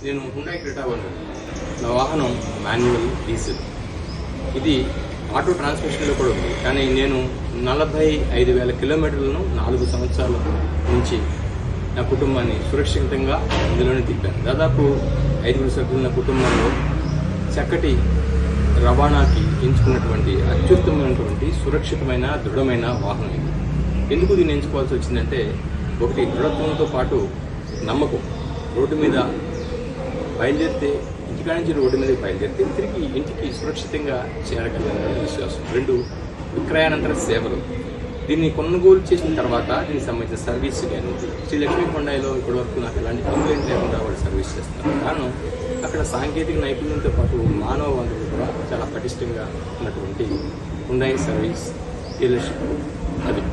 నేను Hyundai Creta వాడినాను. నా వాహనం మాన్యువల్ డీజిల్. ఇది ఆటో ట్రాన్స్మిషన్లో కూడా ఉంది. కానీ నేను 45,000 కిలోమీటర్లను 4 సంవత్సరాల నుంచి నా కుటుంబాన్ని సురక్షితంగా అందులోనే తిప్పాను. దాదాపు 5 సభ్యులు నా కుటుంబంలో చక్కటి రవాణాకి ఎంచుకున్నటువంటి అత్యుత్తమైనటువంటి సురక్షితమైన దృఢమైన వాహనం ఇది. ఎందుకు దీన్ని ఎంచుకోవాల్సి వచ్చిందంటే, ఒకటి దృఢత్వంతో పాటు నమ్మకం. రోడ్డు మీద బయలుదేరితే, ఇంటికా నుంచి రోడ్డు మీదకి బయలుదేరితే తిరిగి ఇంటికి సురక్షితంగా చేరగలదనే విశ్వాసం. 2, విక్రయానంతర సేవలు. దీన్ని కొనుగోలు చేసిన తర్వాత దీనికి సంబంధించిన సర్వీస్ కానీ శ్రీ లక్ష్మీ హుండాయ్లో ఇప్పటివరకు నాకు ఎలాంటి కంప్లైంట్ లేకుండా వాళ్ళు సర్వీస్ చేస్తారు. కారణం, అక్కడ సాంకేతిక నైపుణ్యంతో పాటు మానవ వనరులు కూడా చాలా పటిష్టంగా ఉన్నటువంటి హుండాయ్ సర్వీస్ డీలర్షిప్ అది.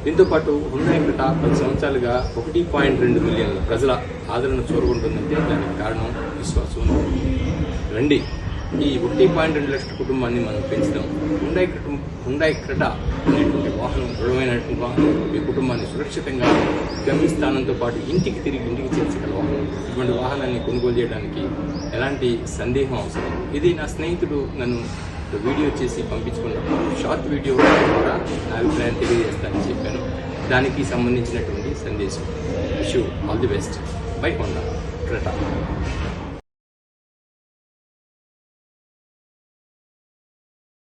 దీంతోపాటు హుండాయ్ క్రెటా 10 సంవత్సరాలుగా 1.2 మిలియన్ల ప్రజల ఆదరణ చూరగొంటుందంటే దానికి కారణం విశ్వాసం. రండి, ఈ 1.2 లక్షల కుటుంబాన్ని మనం పెంచుదాం. హుండాయ్ క్రెటా అనేటువంటి వాహనం, దృఢమైనటువంటి వాహనం, మీ కుటుంబాన్ని సురక్షితంగా గమ్యస్థానంతో పాటు ఇంటికి చేర్చగల వాహనం. ఇటువంటి వాహనాన్ని కొనుగోలు చేయడానికి ఎలాంటి సందేహం అవసరం. ఇది నా స్నేహితుడు నన్ను వీడియో చేసి పంపించుకున్నప్పుడు షార్ట్ వీడియో ద్వారా నా అభిప్రాయం తెలియజేస్తానని చెప్పాను. దానికి సంబంధించినటువంటి సందేశం. Wish you all the best. By Hyundai Creta.